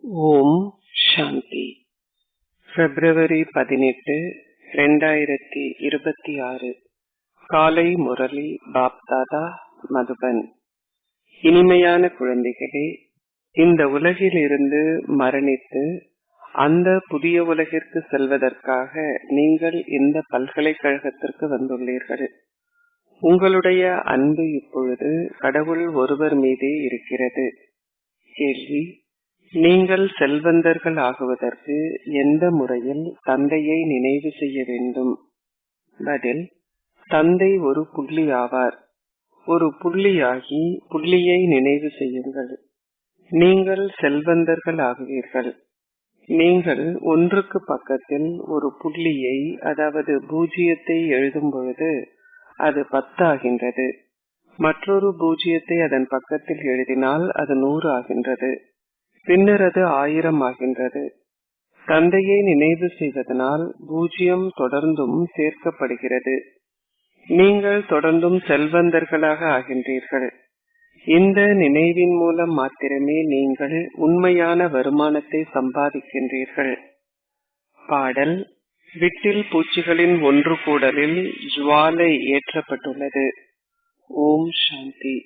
ஓம் சாந்தி. பிப்ரவரி 18, 2026. காலை முரளி பாப்தாதா, மதுபன். இனிமையான குழந்தைகளே, இந்த உலகில் இருந்து மரணித்து அந்த புதிய உலகிற்கு செல்வதற்காக நீங்கள் இந்த பல்கலைக்கழகத்திற்கு வந்துள்ளீர்கள். உங்களுடைய அன்பு இப்பொழுது கடவுள் ஒருவர் மீதே இருக்கிறது. கேள்வி: நீங்கள் செல்வந்தர்கள் ஆகுவதற்கு எந்த முறையில் தந்தையை நினைவு செய்ய வேண்டும்? பதில்: தந்தை ஒரு புள்ளி ஆவார். ஒரு புள்ளியாகி புள்ளியை நினைவு செய்யுங்கள். நீங்கள் செல்வந்தர்கள் ஆகுவீர்கள். நீங்கள் ஒன்றுக்கு பக்கத்தில் ஒரு புள்ளியை, அதாவது 0 எழுதும் பொழுது அது 10 ஆகின்றது. மற்றொரு 0 அதன் பக்கத்தில் எழுதினால் அது 100 ஆகின்றது. பின்னர் அது 1000 ஆகின்றது. தந்தையை நினைவு செய்வதனால் 0 தொடர்ந்தும் சேர்க்கப்படுகிறது. நீங்கள் தொடர்ந்தும் செல்வந்தர்களாக ஆகின்றீர்கள். இந்த நினைவின் மூலம் மாத்திரமே நீங்கள் உண்மையான வருமானத்தை சம்பாதிக்கின்றீர்கள். பாடல்: விட்டில் பூச்சிகளின் ஒன்று கூடலில் ஜுவாலை ஏற்றப்பட்டுள்ளது. ஓம் சாந்தி.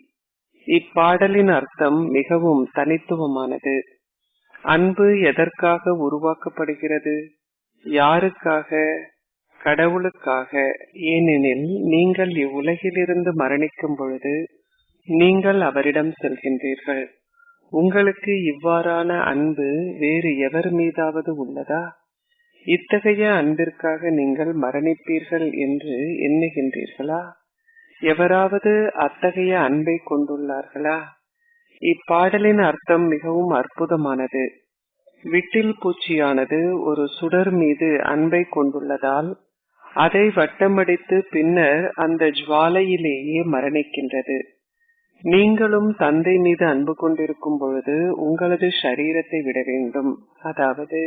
இப்பாடலின் அர்த்தம் மிகவும் தனித்துவமானது. அன்பு எதற்காக உருவாக்கப்படுகிறது? யாருக்காக? கடவுளுக்காக. ஏனெனில் நீங்கள் இவ்வுலகிலிருந்து மரணிக்கும் பொழுது நீங்கள் அவரிடம் செல்கின்றீர்கள். உங்களுக்கு இவ்வாறான அன்பு வேறு எவர் மீதாவது உள்ளதா? இத்தகைய அன்பிற்காக நீங்கள் மரணிப்பீர்கள் என்று எண்ணுகின்றீர்களா? எவராவது அத்தகைய அன்பை கொண்டுள்ளார்களா? இப்பாடலின் அர்த்தம் மிகவும் அற்புதமானது. விட்டில் பூச்சியானது ஒரு சுடர் மீது அன்பை கொண்டுள்ளதால் அதை வட்டமடித்து பின்னர் அந்த ஜுவாலையிலேயே மரணிக்கின்றது. நீங்களும் தந்தை மீது அன்பு கொண்டிருக்கும் பொழுது உங்களது சரீரத்தை விட வேண்டும். அதாவது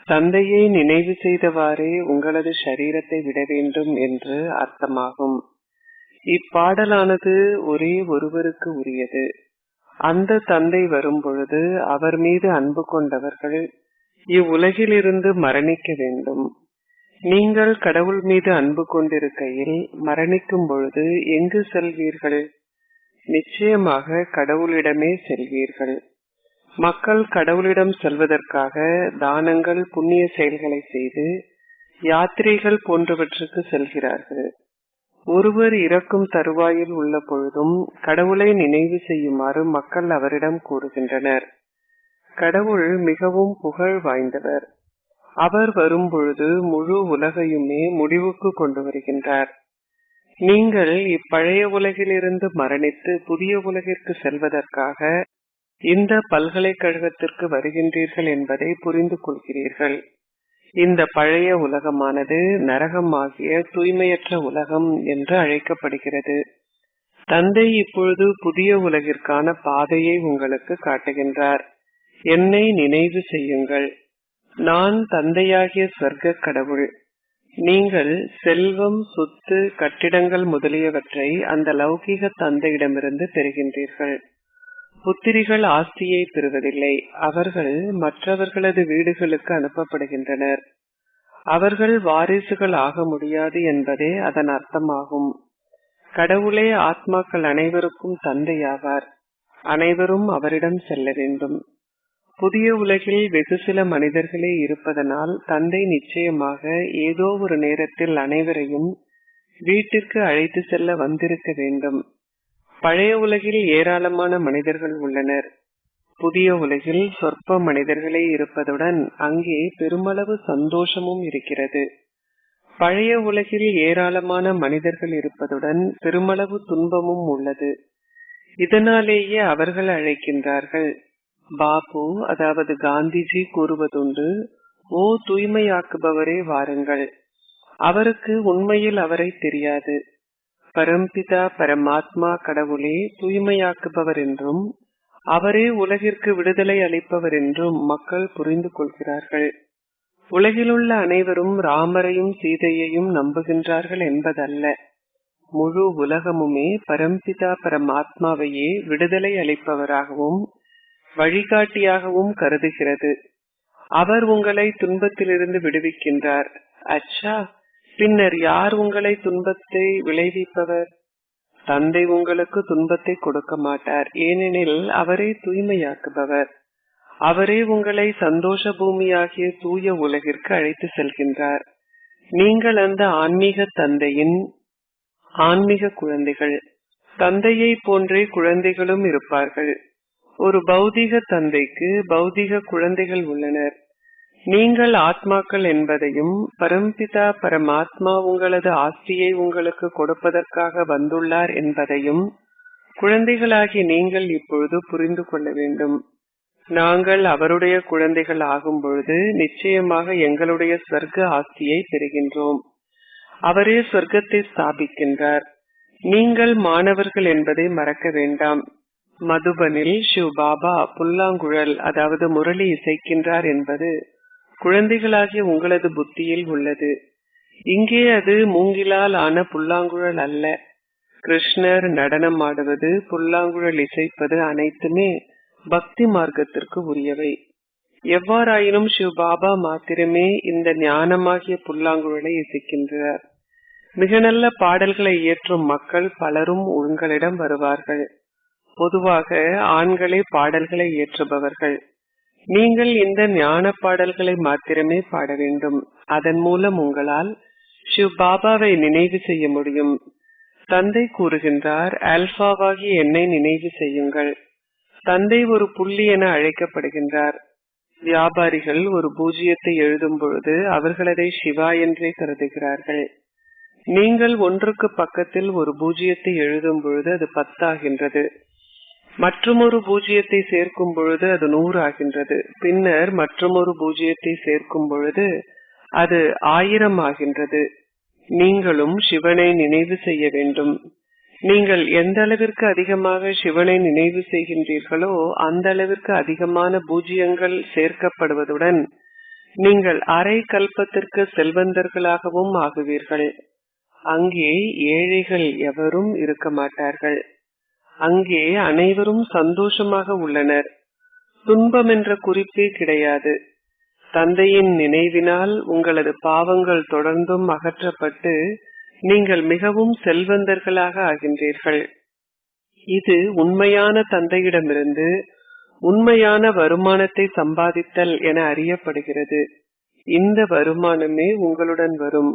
தந்தையை நினைவு செய்தவாறே உங்களது சரீரத்தை விட வேண்டும் என்று அர்த்தமாகும். இப்பாடலானது ஒரே ஒருவருக்கு உரியது. அந்த தந்தை வரும் பொழுது அவர் மீது அன்பு கொண்டவர்கள் இவ்வுலகிலிருந்து மரணிக்க வேண்டும். நீங்கள் கடவுள் மீது அன்பு கொண்டிருக்கையில் மரணிக்கும் பொழுது எங்கு செல்வீர்கள்? நிச்சயமாக கடவுளிடமே செல்வீர்கள். மக்கள் கடவுளிடம் செல்வதற்காக தானங்கள், புண்ணிய செயல்களை செய்து யாத்திரைகள் போன்றவற்றுக்கு செல்கிறார்கள். ஒருவர் இறக்கும் தருவாயில் உள்ள பொழுதும் கடவுளை நினைவு செய்யுமாறு மக்கள் அவரிடம் கூறுகின்றனர். கடவுள் மிகவும் புகழ் வாய்ந்தவர். அவர் வரும் பொழுது முழு உலகையுமே முடிவுக்கு கொண்டு வருகின்றார். நீங்கள் இப்பழைய உலகிலிருந்து மரணித்து புதிய உலகிற்கு செல்வதற்காக இந்த பல்கலைக்கழகத்திற்கு வருகின்றீர்கள் என்பதை புரிந்து கொள்கிறீர்கள். இந்த பழைய உலகமானது நரகமாகிய தூய்மையற்ற உலகம் என்று அழைக்கப்படுகிறது. தந்தை இப்பொழுது புதிய உலகிற்கான பாதையை உங்களுக்கு காட்டுகின்றார். என்னை நினைவு செய்யுங்கள். நான் தந்தையாகிய சொர்க்க கடவுள். நீங்கள் செல்வம், சொத்து, கட்டிடங்கள் முதலியவற்றை அந்த லௌகீக தந்தையிடமிருந்து பெறுகின்றீர்கள். புத்திரிகள் ஆஸ்தியை பெறுவதில்லை. அவர்கள் மற்றவர்களது வீடுகளுக்கு அனுப்பப்படுகின்றனர். அவர்கள் வாரிசுகள் ஆக முடியாது என்பதே அதன் அர்த்தமாகும். கடவுளே ஆத்மாக்கள் அனைவருக்கும் தந்தையாவார். அனைவரும் அவரிடம் செல்ல வேண்டும். புதிய உலகில் வெகு சில மனிதர்களே இருப்பதனால் தந்தை நிச்சயமாக ஏதோ ஒரு நேரத்தில் அனைவரையும் வீட்டிற்கு அழைத்து செல்ல வந்திருக்க வேண்டும். பழைய உலகில் ஏராளமான மனிதர்கள் உள்ளனர். புதிய உலகில் சொற்ப மனிதர்களே இருப்பதுடன் அங்கே பெருமளவு சந்தோஷமும் இருக்கிறது. பழைய உலகில் ஏராளமான மனிதர்கள் இருப்பதுடன் பெருமளவு துன்பமும் உள்ளது. இதனாலேயே அவர்கள் அழைக்கின்றார்கள். பாபு, அதாவது காந்திஜி கூறுவதுண்டு, ஓ தூய்மையாக்குபவரே வாருங்கள். அவருக்கு உண்மையில் அவரை தெரியாது. பரம்பிதா பரமாத்மா கடவுளே தூய்மையாக்குபவர் என்றும் அவரே உலகிற்கு விடுதலை அளிப்பவர் என்றும் மக்கள் புரிந்து கொள்கிறார்கள். உலகிலுள்ள அனைவரும் ராமரையும் சீதையையும் நம்புகின்றார்கள் என்பதல்ல. முழு உலகமுமே பரம்பிதா பரமாத்மாவையே விடுதலை அளிப்பவராகவும் வழிகாட்டியாகவும் கருதுகிறது. அவர் உங்களை துன்பத்திலிருந்து விடுவிக்கின்றார். அச்சா, பின்னர் யார் உங்களை துன்பத்தை விளைவிப்பவர்? தந்தை உங்களுக்கு துன்பத்தை கொடுக்க மாட்டார், ஏனெனில் அவரே தூய்மையாக்குபவர். அவரே உங்களை சந்தோஷ பூமியாகிய தூய உலகிற்கு அழைத்து செல்கின்றார். நீங்கள் அந்த ஆன்மீக தந்தையின் ஆன்மீக குழந்தைகள். தந்தையை போன்றே குழந்தைகளும் இருப்பார்கள். ஒரு பௌதிக தந்தைக்கு பௌதிக குழந்தைகள் உள்ளனர். நீங்கள் ஆத்மாக்கள் என்பதையும் பரம்பிதா பரமாத்மா உங்களது ஆஸ்தியை உங்களுக்கு கொடுப்பதற்காக வந்துள்ளார் என்பதையும் குழந்தைகளாகி நீங்கள் இப்பொழுது புரிந்து கொள்ள வேண்டும். நாங்கள் அவருடைய குழந்தைகள் ஆகும் பொழுது நிச்சயமாக எங்களுடைய ஸ்வர்க்க ஆஸ்தியை பெறுகின்றோம். அவரே சொர்க்கத்தை ஸ்தாபிக்கின்றார். நீங்கள் மாணவர்கள் என்பதை மறக்க வேண்டாம். மதுபனில் சிவ் பாபா புல்லாங்குழல் அதாவது முரளி இசைக்கின்றார் என்பது குழந்தைகளாகிய உங்களது புத்தியில் உள்ளது. இங்கே அது மூங்கிலால் ஆன புல்லாங்குழல் அல்ல. கிருஷ்ணர் நடனம் ஆடுவது, புல்லாங்குழல் இசைப்பது அனைத்துமே பக்தி மார்க்கத்திற்கு உரியவை. எவ்வாறாயினும் சிவ் பாபா மாத்திரமே இந்த ஞானமாகிய புல்லாங்குழலை இசைக்கின்றார். மிக நல்ல பாடல்களை இயற்றும் மக்கள் பலரும் உங்களிடம் வருவார்கள். பொதுவாக ஆண்களே பாடல்களை இயற்றுபவர்கள். நீங்கள் இந்த ஞான பாடல்களை மாத்திரமே பாட வேண்டும். அதன் மூலம் உங்களால் சிவ் பாபாவை நினைவு செய்ய முடியும். தந்தை கூறுகின்றார், ஆல்பாவாகி என்னை நினைவு செய்யுங்கள். தந்தை ஒரு புள்ளி என அழைக்கப்படுகின்றார். வியாபாரிகள் ஒரு பூஜ்ஜியத்தை எழுதும் பொழுது அவர்கள் அதை சிவா என்றே கருதுகிறார்கள். நீங்கள் ஒன்றுக்கு பக்கத்தில் ஒரு பூஜ்ஜியத்தை எழுதும் பொழுது அது 10 ஆகின்றது. மற்றொரு பூஜ்ஜியத்தை சேர்க்கும் பொழுது அது 100 ஆகின்றது. பின்னர் மற்றொரு பூஜ்ஜியத்தை சேர்க்கும் பொழுது அது 1000 ஆகின்றது. நீங்களும் சிவனை நினைவு செய்ய வேண்டும். நீங்கள் எந்த அளவிற்கு அதிகமாக சிவனை நினைவு செய்கின்றீர்களோ அந்த அளவிற்கு அதிகமான பூஜ்ஜியங்கள் சேர்க்கப்படுவதுடன் நீங்கள் அரை கல்பத்திற்கு செல்வந்தர்களாகவும் ஆகுவீர்கள். அங்கே ஏழைகள் எவரும் இருக்க மாட்டார்கள். அங்கே அனைவரும் சந்தோஷமாக உள்ளனர். துன்பம் என்ற குறிப்பே கிடையாது. தந்தையின் நினைவினால் உங்களது பாவங்கள் தொடர்ந்தும் அகற்றப்பட்டு நீங்கள் மிகவும் செல்வந்தர்களாக ஆகின்றீர்கள். இது உண்மையான தந்தையிடமிருந்து உண்மையான வருமானத்தை சம்பாதித்தல் என அறியப்படுகிறது. இந்த வருமானமே உங்களுடன் வரும்.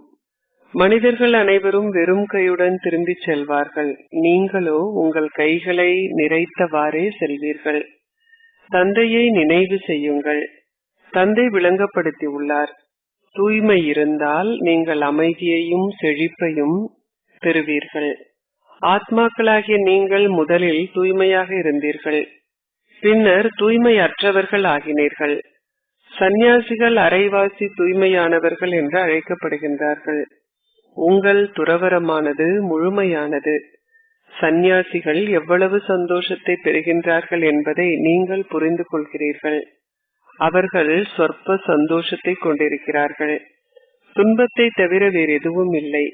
மனிதர்கள் அனைவரும் வெறும் கையுடன் திரும்பி செல்வார்கள். நீங்களோ உங்கள் கைகளை நிறைத்தவாறே செல்வீர்கள். தந்தையை நினைவு செய்யுங்கள். தந்தை விளங்கப்படுத்தி உள்ளார். தூய்மை இருந்தால் நீங்கள் அமைதியையும் செழிப்பையும் பெறுவீர்கள். ஆத்மாக்களாகிய நீங்கள் முதலில் தூய்மையாக இருந்தீர்கள். பின்னர் தூய்மை அற்றவர்கள் ஆகினீர்கள். சந்நியாசிகள் அரைவாசி தூய்மையானவர்கள் என்று அழைக்கப்படுகின்றார்கள். உங்கள் துறவரமானது முழுமையானது. சந்நியாசிகள் எவ்வளவு சந்தோஷத்தை பெறுகின்றார்கள் என்பதை நீங்கள் புரிந்து கொள்கிறீர்கள். அவர்கள் சொற்ப சந்தோஷத்தை கொண்டிருக்கிறார்கள். துன்பத்தை தவிர வேறு எதுவும் இல்லை.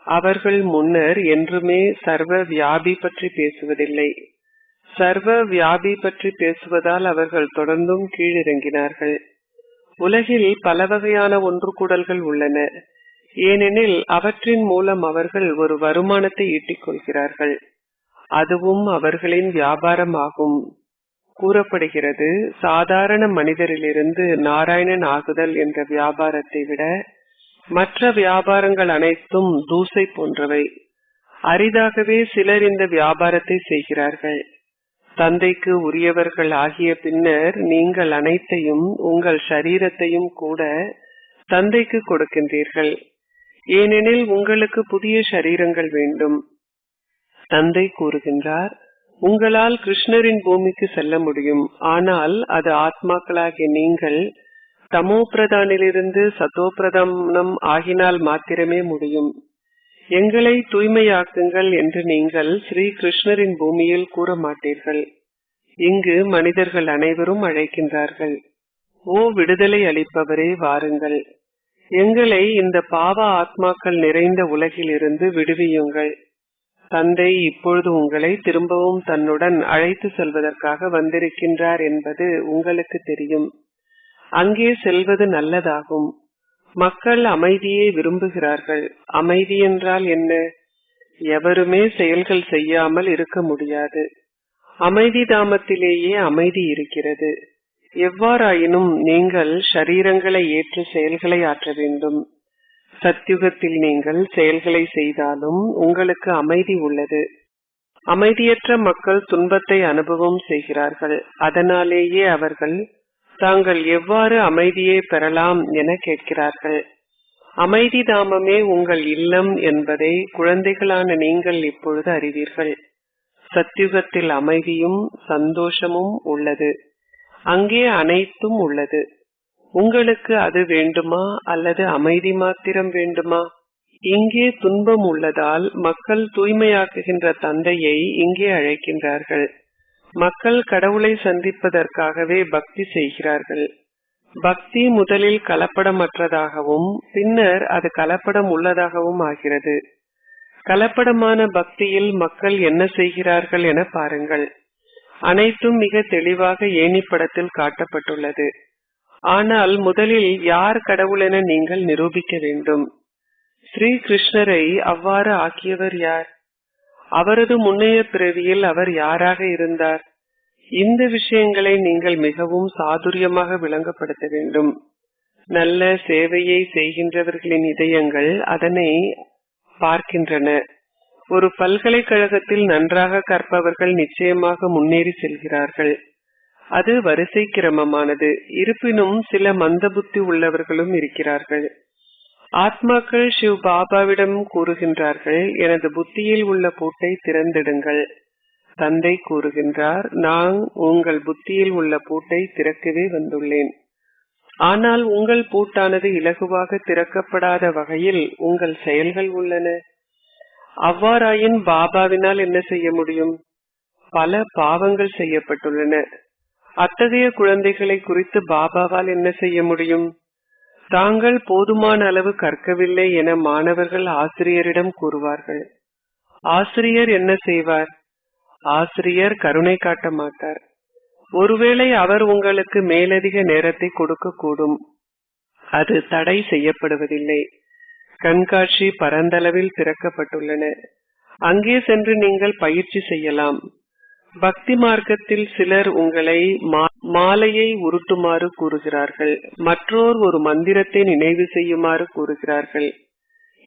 அவர்கள் முன்னர் என்றுமே சர்வ வியாபி பற்றி பேசுவதில்லை. சர்வ வியாபி பற்றி பேசுவதால் அவர்கள் தொடர்ந்தும் கீழிறங்கினார்கள். உலகில் பல வகையான ஒன்று கூடல்கள் உள்ளன. ஏனெனில் அவற்றின் மூலம் அவர்கள் ஒரு வருமானத்தை ஈட்டிக் கொள்கிறார்கள். அதுவும் அவர்களின் வியாபாரம் ஆகும். கூறப்படுகிறது, சாதாரண மனிதரிலிருந்து நாராயணன் ஆகுதல் என்ற வியாபாரத்தை விட மற்ற வியாபாரங்கள் அனைத்தும் தூசை போன்றவை. அரிதாகவே சிலர் இந்த வியாபாரத்தை செய்கிறார்கள். தந்தைக்கு உரியவர்கள் ஆகிய பின்னர் நீங்கள் அனைத்தையும் உங்கள் சரீரத்தையும் கூட தந்தைக்கு கொடுக்கின்றீர்கள். ஏனெனில் உங்களுக்கு புதிய சரீரங்கள் வேண்டும். தந்தை கூறுகின்றார், உங்களால் கிருஷ்ணரின் பூமிக்கு செல்ல முடியும். ஆனால் அது ஆத்மாக்களாகிய நீங்கள் தமோ பிரதானிலிருந்து சதோ பிரதானம் ஆகினால் மாத்திரமே முடியும். எங்களை தூய்மையாக்குங்கள் என்று நீங்கள் ஸ்ரீ கிருஷ்ணரின் பூமியில் கூற மாட்டீர்கள். இங்கு மனிதர்கள் அனைவரும் அழைக்கின்றார்கள், ஓ விடுதலை அளிப்பவரே வாருங்கள், எங்களை இந்த பாவ ஆத்மாக்கள் நிறைந்த உலகில் இருந்து விடுவியுங்கள். தந்தை இப்பொழுது உங்களை திரும்பவும் தன்னுடன் அழைத்து செல்வதற்காக வந்திருக்கின்றார் என்பது உங்களுக்கு தெரியும். அங்கே செல்வது நல்லதாகும். மக்கள் அமைதியை விரும்புகிறார்கள். அமைதி என்றால் என்ன? எவருமே செயல்கள் செய்யாமல் இருக்க முடியாது. அமைதி தாமத்திலேயே அமைதி இருக்கிறது. எவ்வாறாயினும் நீங்கள் ஷரீரங்களை ஏற்று செயல்களை ஆற்ற வேண்டும். சத்யுகத்தில் நீங்கள் செயல்களை செய்தாலும் உங்களுக்கு அமைதி உள்ளது. அமைதியற்ற மக்கள் துன்பத்தை அனுபவம் செய்கிறார்கள். அதனாலேயே அவர்கள் தாங்கள் எவ்வாறு அமைதியை பெறலாம் என கேட்கிறார்கள். அமைதி தாமமே உங்கள் இல்லம் என்பதை குழந்தைகளான நீங்கள் இப்பொழுது அறிவீர்கள். சத்யுகத்தில் அமைதியும் சந்தோஷமும் உள்ளது. அங்கே அனைத்தும் உள்ளது. உங்களுக்கு அது வேண்டுமா அல்லது அமைதி மாத்திரம் வேண்டுமா? இங்கே துன்பம் உள்ளதால் மக்கள் தூய்மையாக்குகின்ற தந்தையை இங்கே அழைக்கின்றார்கள். மக்கள் கடவுளை சந்திப்பதற்காகவே பக்தி செய்கிறார்கள். பக்தி முதலில் கலப்படமற்றதாகவும் பின்னர் அது கலப்படம் உள்ளதாகவும் ஆகிறது. கலப்படமான பக்தியில் மக்கள் என்ன செய்கிறார்கள் என பாருங்கள். அனைத்தும் மிக தெளிவாக ஏணிப்படத்தில் காட்டப்பட்டுள்ளது. ஆனால் முதலில் யார் கடவுள் என நீங்கள் நிரூபிக்க வேண்டும். ஸ்ரீ கிருஷ்ணரை அவ்வாறு ஆக்கியவர் யார்? அவரது முன்னைய பிறவியில் அவர் யாராக இருந்தார்? இந்த விஷயங்களை நீங்கள் மிகவும் சாதுரியமாக விளங்கப்படுத்த வேண்டும். நல்ல சேவையை செய்கின்றவர்களின் இதயங்கள் அதனை பார்க்கின்றன. ஒரு பல்கலைக்கழகத்தில் நன்றாக கற்பவர்கள் நிச்சயமாக முன்னேறி செல்கிறார்கள். அது வரிசை கிரமமானது. இருப்பினும் சில மந்த புத்தி உள்ளவர்களும் இருக்கிறார்கள். ஆத்மாக்கள் சிவ் பாபாவிடம் கூறுகின்றார்கள், எனது புத்தியில் உள்ள பூட்டை திறந்திடுங்கள். தந்தை கூறுகின்றார், நான் உங்கள் புத்தியில் உள்ள பூட்டை திறக்கவே வந்துள்ளேன். ஆனால் உங்கள் பூட்டானது இலகுவாக திறக்கப்படாத வகையில் உங்கள் செயல்கள் உள்ளன. அவ்வாறாயின் பாபாவினால் என்ன செய்ய முடியும்? பல பாவங்கள் செய்யப்பட்டுள்ளன. அத்தகைய குழந்தைகளை குறித்து பாபாவால் என்ன செய்ய முடியும்? தாங்கள் போதுமான அளவு கற்கவில்லை என மாணவர்கள் ஆசிரியரிடம் கூறுவார்கள். ஆசிரியர் என்ன செய்வார்? ஆசிரியர் கருணை காட்ட மாட்டார். ஒருவேளை அவர் உங்களுக்கு மேலதிக நேரத்தை கொடுக்க கூடும். அது தடை செய்யப்படுவதில்லை. கண்காட்சி பரந்தளவில் திறக்கப்பட்டுள்ளன. அங்கே சென்று நீங்கள் பயிற்சி செய்யலாம். பக்தி மார்க்கத்தில் சிலர் உங்களை மாலையை உருட்டுமாறு கூறுகிறார்கள். மற்றோர் ஒரு மந்திரத்தை நினைவு செய்யுமாறு கூறுகிறார்கள்.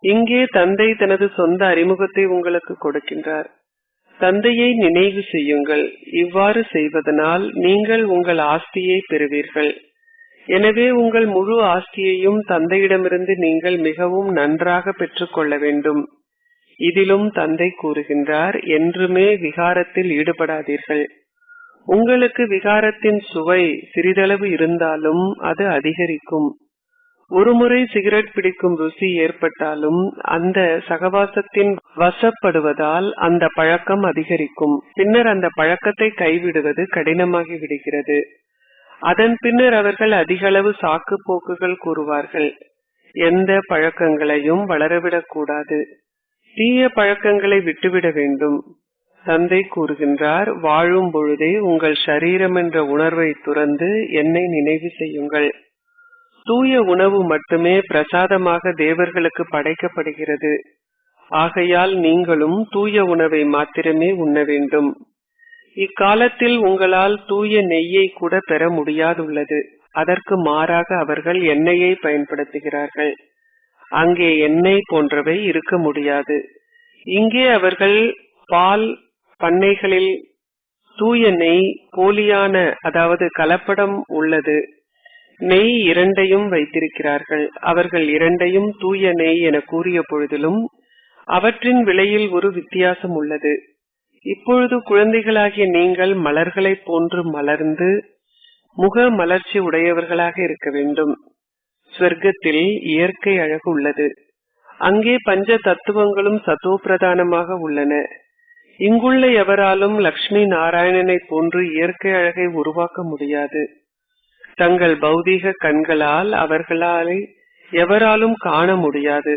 இங்கே தந்தை தனது சொந்த அறிமுகத்தை உங்களுக்கு கொடுக்கின்றார். தந்தையை நினைவு செய்யுங்கள். இவ்வாறு செய்வதனால் நீங்கள் உங்கள் ஆஸ்தியை பெறுவீர்கள். எனவே உங்கள் முழு ஆஸ்தியையும் தந்தையிடமிருந்து நீங்கள் மிகவும் நன்றாக பெற்றுக் கொள்ள வேண்டும். இதிலும் தந்தை கூறுகின்றார், என்றுமே விகாரத்தில் ஈடுபடாதீர்கள். உங்களுக்கு விகாரத்தின் சுவை சிறிதளவு இருந்தாலும் அது அதிகரிக்கும். ஒருமுறை சிகரெட் பிடிக்கும் ருசி ஏற்பட்டாலும் அந்த சகவாசத்தின் வசப்படுவதால் அந்த பழக்கம் அதிகரிக்கும். பின்னர் அந்த பழக்கத்தை கைவிடுவது கடினமாகி விடுகிறது. அதன் பின்னர் அவர்கள் அதிகளவு சாக்கு போக்குகள் கூறுவார்கள். எந்த பழக்கங்களையும் வளரவிடக் கூடாது. தீய பழக்கங்களை விட்டுவிட வேண்டும். தந்தை கூறுகின்றார், வாழும் பொழுதே உங்கள் ஷரீரம் என்ற உணர்வை துறந்து என்னை நினைவு செய்யுங்கள். தூய உணவு மட்டுமே பிரசாதமாக தேவர்களுக்கு படைக்கப்படுகிறது. ஆகையால் நீங்களும் தூய உணவை மாத்திரமே உண்ண வேண்டும். இக்காலத்தில் உங்களால் தூய நெய்யை கூட பெற முடியாதுள்ளது. அதற்கு மாறாக அவர்கள் எண்ணெயை பயன்படுத்துகிறார்கள். அங்கே எண்ணெய் போன்றவை இருக்க முடியாது. இங்கே அவர்கள் பால் பண்ணைகளில் தூய நெய், போலியான அதாவது கலப்படம் உள்ளது நெய் இரண்டையும் வைத்திருக்கிறார்கள். அவர்கள் இரண்டையும் தூய நெய் என கூறிய பொழுதிலும் அவற்றின் விலையில் ஒரு வித்தியாசம் உள்ளது. இப்பொழுது குழந்தைகளாகிய நீங்கள் மலர்களை போன்று மலர்ந்து முக மலர்ச்சி உடையவர்களாக இருக்க வேண்டும். ஸ்வர்க்கத்தில் இயற்கை அழகு உள்ளது. அங்கே பஞ்ச தத்துவங்களும் சத்தோ பிரதானமாக உள்ளன. இங்குள்ள எவராலும் லக்ஷ்மி நாராயணனை போன்று இயற்கை அழகை உருவாக்க முடியாது. தங்கள் பௌதீக கண்களால் அவர்களால் எவராலும் காண முடியாது.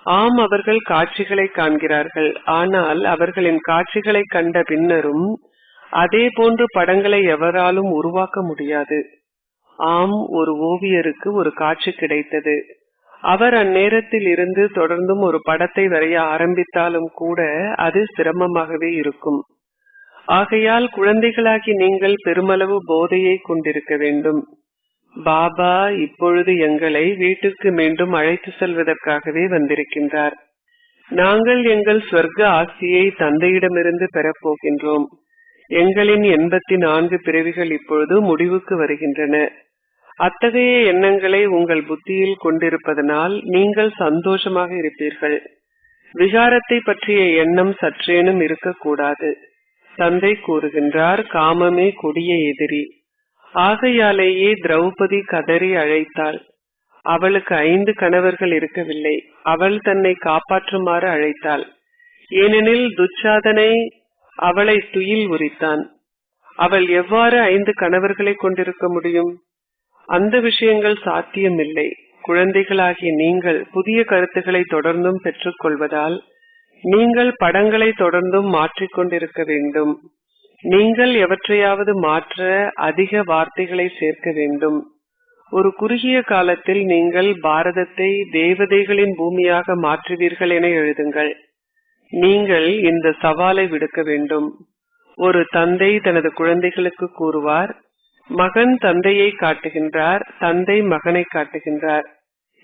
ஆம், அவர்கள் காட்சிகளை காண்கிறார்கள். ஆனால் அவர்களின் காட்சிகளை கண்ட பின்னரும் அதே போன்று படங்களை எவராலும் உருவாக்க முடியாது. ஆம், ஒரு ஓவியருக்கு ஒரு காட்சி கிடைத்தது. அவர் அந்நேரத்தில் இருந்து தொடர்ந்தும் ஒரு படத்தை வரைய ஆரம்பித்தாலும் கூட அது சிரமமாகவே இருக்கும். ஆகையால் குழந்தைகளாகி நீங்கள் பெருமளவு போதையை கொண்டிருக்க வேண்டும். பாபா இப்பொழுது எங்களை வீட்டுக்கு மீண்டும் அழைத்து செல்வதற்காகவே வந்திருக்கின்றார். நாங்கள் எங்கள் ஸ்வர்க்க ஆஸ்தியை தந்தையிடமிருந்து பெறப்போகின்றோம். எங்களின் 84 பிறவிகள் இப்பொழுது முடிவுக்கு வருகின்றன. அத்தகைய எண்ணங்களை உங்கள் புத்தியில் கொண்டிருப்பதனால் நீங்கள் சந்தோஷமாக இருப்பீர்கள். விகாரத்தை பற்றிய எண்ணம் சற்றேனும் இருக்கக்கூடாது. தந்தை கூறுகின்றார், காமமே கொடிய எதிரி. ஆகையாலேயே திரௌபதி கதறி அழைத்தாள். அவளுக்கு 5 கணவர்கள் இருக்கவில்லை. அவள் தன்னை காப்பாற்றுமாறு அழைத்தாள். ஏனெனில் துச்சாதனை அவளை துயில் உரித்தான். அவள் எவ்வாறு 5 கணவர்களை கொண்டிருக்க முடியும்? அந்த விஷயங்கள் சாத்தியமில்லை. குழந்தைகளாகிய நீங்கள் புதிய கருத்துக்களை தொடர்ந்தும் பெற்றுக் கொள்வதால் நீங்கள் படங்களை தொடர்ந்தும் மாற்றிக்கொண்டிருக்க வேண்டும். நீங்கள் எவற்றையாவது மாற்ற அதிக வார்த்தைகளை சேர்க்க வேண்டும். ஒரு குறுகிய காலத்தில் நீங்கள் பாரதத்தை தேவதைகளின் பூமியாக மாற்றுவீர்கள் என எழுதுங்கள். நீங்கள் இந்த சவாலை விடுக்க வேண்டும். ஒரு தந்தை தனது குழந்தைகளுக்கு கூறுவார், மகன் தந்தையை காட்டுகின்றார், தந்தை மகனை காட்டுகின்றார்.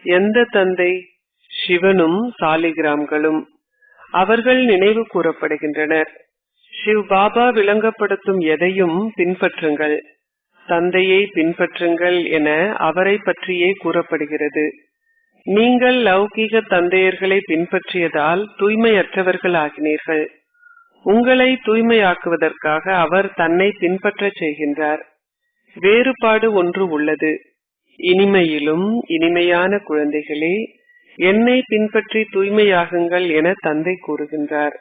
எந்த தந்தை? சிவனும் சாலிகிராம்களும். அவர்கள் நினைவு கூறப்படுகின்றனர். சிவ் பாபா விளங்கப்படுத்தும் எதையும் பின்பற்றுங்கள், தந்தையை பின்பற்றுங்கள் என அவரை பற்றியே கூறப்படுகிறது. நீங்கள் லௌகீக தந்தையர்களை பின்பற்றியதால் தூய்மையற்றவர்கள் ஆகினீர்கள். உங்களை தூய்மையாக்குவதற்காக அவர் தன்னை பின்பற்றச் செய்கின்றார். வேறுபாடு ஒன்று உள்ளது. இனிமையிலும் இனிமையான குழந்தைகளே, என்னை பின்பற்றி தூய்மையாகுங்கள் என தந்தை கூறுகின்றார்.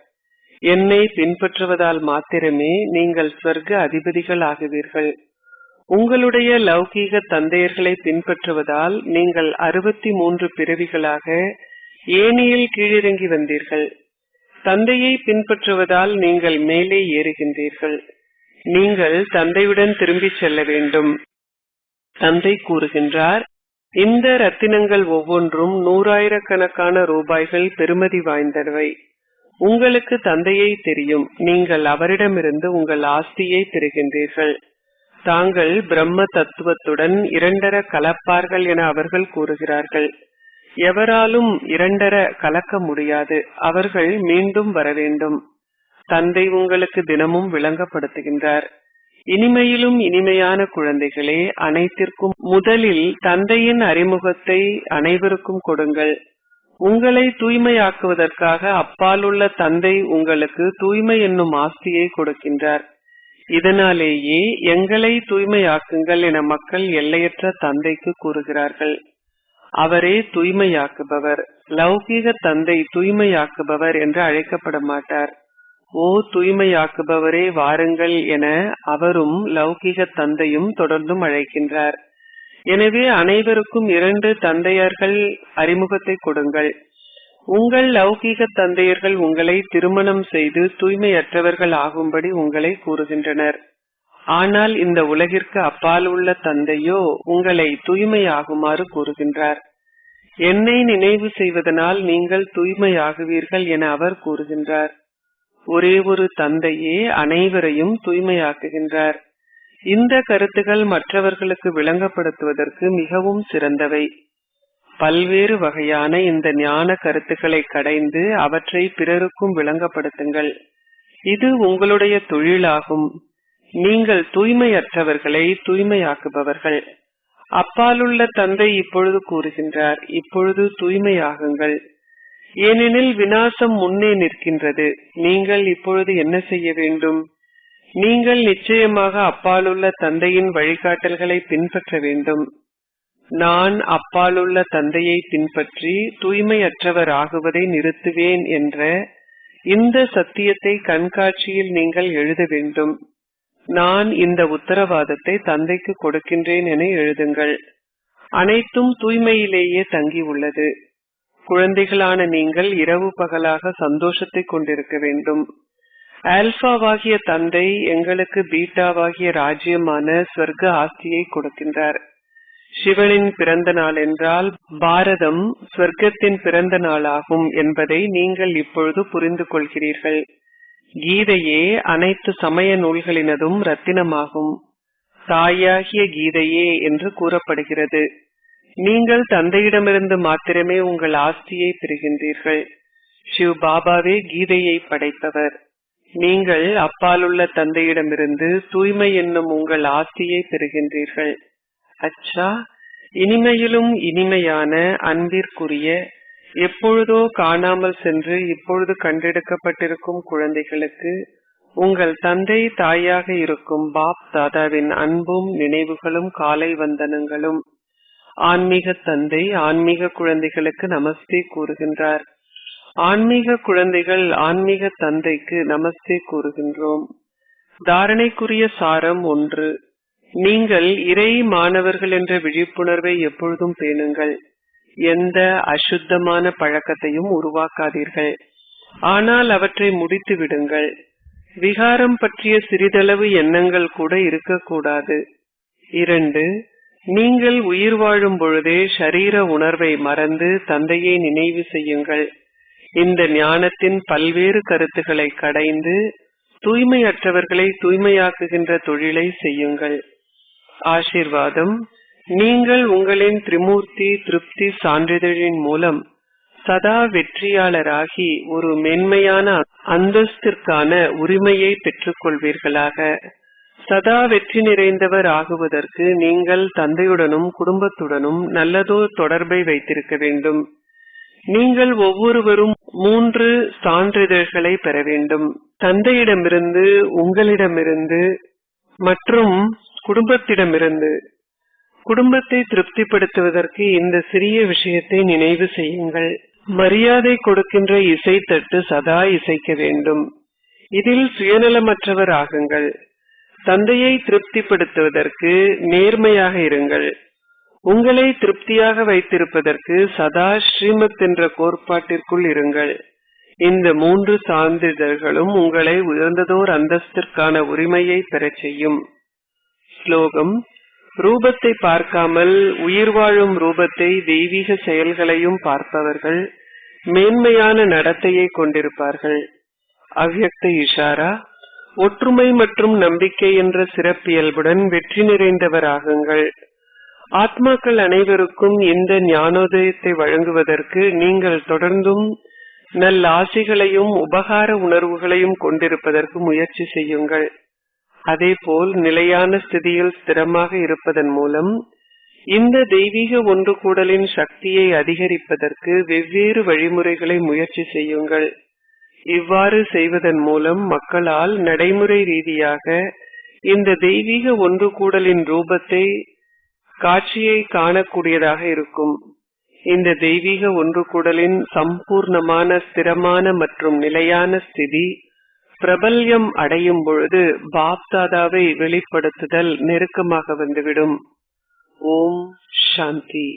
என்னை பின்பற்றுவதால் மாத்திரமே நீங்கள் ஸ்வர்க்க அதிபதிகள் ஆகுவீர்கள். உங்களுடைய லௌகீக தந்தையர்களை பின்பற்றுவதால் நீங்கள் 63 பிறவிகளாக ஏணியில் கீழிறங்கி வந்தீர்கள். தந்தையை பின்பற்றுவதால் நீங்கள் மேலே ஏறுகின்றீர்கள். நீங்கள் தந்தையுடன் திரும்பி செல்ல வேண்டும். தந்தை கூறுகின்றார், இந்த ரத்தினங்கள் ஒவ்வொன்றும் 100,000 ரூபாய்கள் பெறுமதி வாய்ந்தவை. உங்களுக்கு தந்தையை தெரியும். நீங்கள் அவரிடமிருந்து உங்கள் ஆஸ்தியை பெறுகின்றீர்கள். தாங்கள் பிரம்ம தத்துவத்துடன் 2 கலப்பார்கள் என அவர்கள் கூறுகிறார்கள். எவராலும் 2 கலக்க முடியாது. அவர்கள் மீண்டும் வர வேண்டும். தந்தை உங்களுக்கு தினமும் விளங்கப்படுத்துகின்றார். இனிமையிலும் இனிமையான குழந்தைகளே, அனைத்திற்கும் முதலில் தந்தையின் அறிமுகத்தை அனைவருக்கும் கொடுங்கள். உங்களை தூய்மையாக்குவதற்காக அப்பாலுள்ள தந்தை உங்களுக்கு தூய்மை என்னும் ஆஸ்தியை கொடுக்கின்றார். இதனாலேயே எங்களை தூய்மையாக்குங்கள் என மக்கள் எல்லையற்ற தந்தைக்கு கூறுகிறார்கள். அவரே தூய்மையாக்குபவர். லௌகீக தந்தை தூய்மையாக்குபவர் என்று அழைக்கப்பட மாட்டார். ஓ தூய்மையாக்குபவரே வாருங்கள் என அவரும் லௌகீக தந்தையும் தொடர்ந்தும் அழைக்கின்றார். எனவே அனைவருக்கும் 2 தந்தையர்கள் அறிமுகத்தை கொடுங்கள். உங்கள் லௌகீக தந்தையர்கள் உங்களை திருமணம் செய்து தூய்மையற்றவர்கள் ஆகும்படி உங்களை கூறுகின்றனர். ஆனால் இந்த உலகிற்கு அப்பால் உள்ள தந்தையோ உங்களை தூய்மையாகுமாறு கூறுகின்றார். என்னை நினைவு செய்வதனால் நீங்கள் தூய்மையாகுவீர்கள் என அவர் கூறுகின்றார். ஒரே ஒரு தந்தையே அனைவரையும் தூய்மையாக்குகின்றார். இந்த கருத்துகள் மற்றவர்களுக்கு விளங்கப்படுத்துவதற்கு மிகவும் சிறந்தவை. பல்வேறு வகையான இந்த ஞான கருத்துக்களை கடைந்து அவற்றை பிறருக்கும் விளங்கப்படுத்துங்கள். இது உங்களுடைய தொழிலாகும். நீங்கள் தூய்மையற்றவர்களை தூய்மையாக்குபவர்கள். அப்பாலுள்ள தந்தை இப்பொழுது கூறுகின்றார், இப்பொழுது தூய்மையாகுங்கள். ஏனெனில் விநாசம் முன்னே நிற்கின்றது. நீங்கள் இப்பொழுது என்ன செய்ய வேண்டும்? நீங்கள் நிச்சயமாக அப்பாலுள்ள தந்தையின் வழிகாட்டல்களை பின்பற்ற வேண்டும். நான் அப்பாலுள்ள தந்தையை பின்பற்றி தூய்மையற்றவர் ஆகுவதை நிறுத்துவேன் என்ற இந்த சத்தியத்தை கண்காட்சியில் நீங்கள் எழுத வேண்டும். நான் இந்த உத்தரவாதத்தை தந்தைக்கு கொடுக்கின்றேன் என எழுதுங்கள். அனைத்தும் தூய்மையிலேயே தங்கி உள்ளது. குழந்தைகளான நீங்கள் இரவு பகலாக சந்தோஷத்தை கொண்டிருக்க வேண்டும். ஆல்பாவாகிய தந்தை எங்களுக்கு பீட்டாவாகிய ராஜ்யமான ஸ்வர்க்க ஆஸ்தியை கொடுக்கின்றார். சிவனின் பிறந்த நாள் என்றால் பாரதம் ஸ்வர்க்கத்தின் பிறந்த நாளாகும் என்பதை நீங்கள் இப்பொழுது புரிந்து கொள்கிறீர்கள். கீதையே அனைத்து சமய நூல்களினதும் ரத்தினமாகும். தாயாகிய கீதையே என்று கூறப்படுகிறது. நீங்கள் தந்தையிடமிருந்து மாத்திரமே உங்கள் ஆஸ்தியை பெறுகின்றீர்கள். சிவ் பாபாவே கீதையை படைத்தவர். நீங்கள் அப்பாலுள்ள தந்தையிடமிருந்து தூய்மை என்னும் உங்கள் ஆஸ்தியை பெறுகின்றீர்கள். அச்சா, இனிமையிலும் இனிமையான அன்பிற்குரிய எப்பொழுதோ காணாமல் சென்று இப்பொழுது கண்டெடுக்கப்பட்டிருக்கும் குழந்தைகளுக்கு உங்கள் தந்தை தாயாக இருக்கும் பாப் தாதாவின் அன்பும் நினைவுகளும் காலை வந்தனங்களும். ஆன்மீக தந்தை ஆன்மீக குழந்தைகளுக்கு நமஸ்தே கூறுகின்றார். ஆன்மீக குழந்தைகள் ஆன்மீக தந்தைக்கு நமஸ்தே கூறுகின்றோம். தாரணைக்குரிய சாரம் 1. நீங்கள் இறை மாணவர்கள் என்ற விழிப்புணர்வை எப்பொழுதும் பேணுங்கள். எந்த அசுத்தமான பழக்கத்தையும் உருவாக்காதீர்கள், ஆனால் அவற்றை முடித்து விடுங்கள். விகாரம் பற்றிய சிறிதளவு எண்ணங்கள் கூட இருக்கக்கூடாது. 2. நீங்கள் உயிர் வாழும் பொழுதே ஷரீர உணர்வை மறந்து தந்தையை நினைவு செய்யுங்கள். இந்த ஞானத்தின் பல்வேறு கருத்துக்களை கடைந்து தூய்மையற்றவர்களை தூய்மையாக்குகின்ற தொழிலை செய்யுங்கள். ஆசீர்வாதம். நீங்கள் உங்களின் திரிமூர்த்தி திருப்தி சான்றிதழின் மூலம் சதா வெற்றியாளராகி ஒரு மென்மையான அந்தஸ்திற்கான உரிமையை பெற்றுக் கொள்வீர்களாக. சதா வெற்றி நிறைந்தவர் ஆகுவதற்கு நீங்கள் தந்தையுடனும் குடும்பத்துடனும் நல்லதோர் தொடர்பை வைத்திருக்க வேண்டும். நீங்கள் ஒவ்வொருவரும் 3 சான்றிதழ்களை பெற வேண்டும். தந்தையிடமிருந்து, உங்களிடமிருந்து மற்றும் குடும்பத்திடமிருந்து. குடும்பத்தை திருப்திப்படுத்துவதற்கு இந்த சிறிய விஷயத்தை நினைவு செய்யுங்கள். மரியாதை கொடுக்கின்ற இசைத்தட்டு சதா இசைக்க வேண்டும். இதில் சுயநலமற்றவர் ஆகுங்கள். தந்தையை திருப்திப்படுத்துவதற்கு நேர்மையாக இருங்கள். உங்களை திருப்தியாக வைத்திருப்பதற்கு சதா ஸ்ரீமத் என்ற கோட்பாட்டிற்குள் இருங்கள். இந்த 3 சான்றிதழ்களும் உங்களை உயர்ந்ததோர் அந்தஸ்திற்கான உரிமையை பெறச் செய்யும். ஸ்லோகம். ரூபத்தை பார்க்காமல் உயிர் வாழும் ரூபத்தை தெய்வீக செயல்களையும் பார்ப்பவர்கள் மேன்மையான நடத்தையை கொண்டிருப்பார்கள். அவ்யக்த இஷாரா. ஒற்றுமை மற்றும் நம்பிக்கை என்ற சிறப்பியல்புடன் வெற்றி நிறைந்தவராகுங்கள். ஆத்மாக்கள் அனைவருக்கும் இந்த ஞானோதயத்தை வழங்குவதற்கு நீங்கள் தொடர்ந்தும் நல்ல ஆசிகளையும் உபகார உணர்வுகளையும் கொண்டிருப்பதற்கு முயற்சி செய்யுங்கள். அதேபோல் நிலையான ஸ்திதியில் ஸ்திரமாக இருப்பதன் மூலம் இந்த தெய்வீக ஒன்று கூடலின் சக்தியை அதிகரிப்பதற்கு வெவ்வேறு வழிமுறைகளை முயற்சி செய்யுங்கள். இவ்வாறு செய்வதன் மூலம் மக்களால் நடைமுறை ரீதியாக இந்த தெய்வீக ஒன்று கூடலின் ரூபத்தை காட்சியை காணக்கூடியதாக இருக்கும். இந்த தெய்வீக ஒன்று கூடலின் சம்பூர்ணமான ஸ்திரமான மற்றும் நிலையான ஸ்திதி பிரபல்யம் அடையும் பொழுது பாப் தாதாவை வெளிப்படுத்துதல் நெருக்கமாக வந்துவிடும். ஓம் சாந்தி.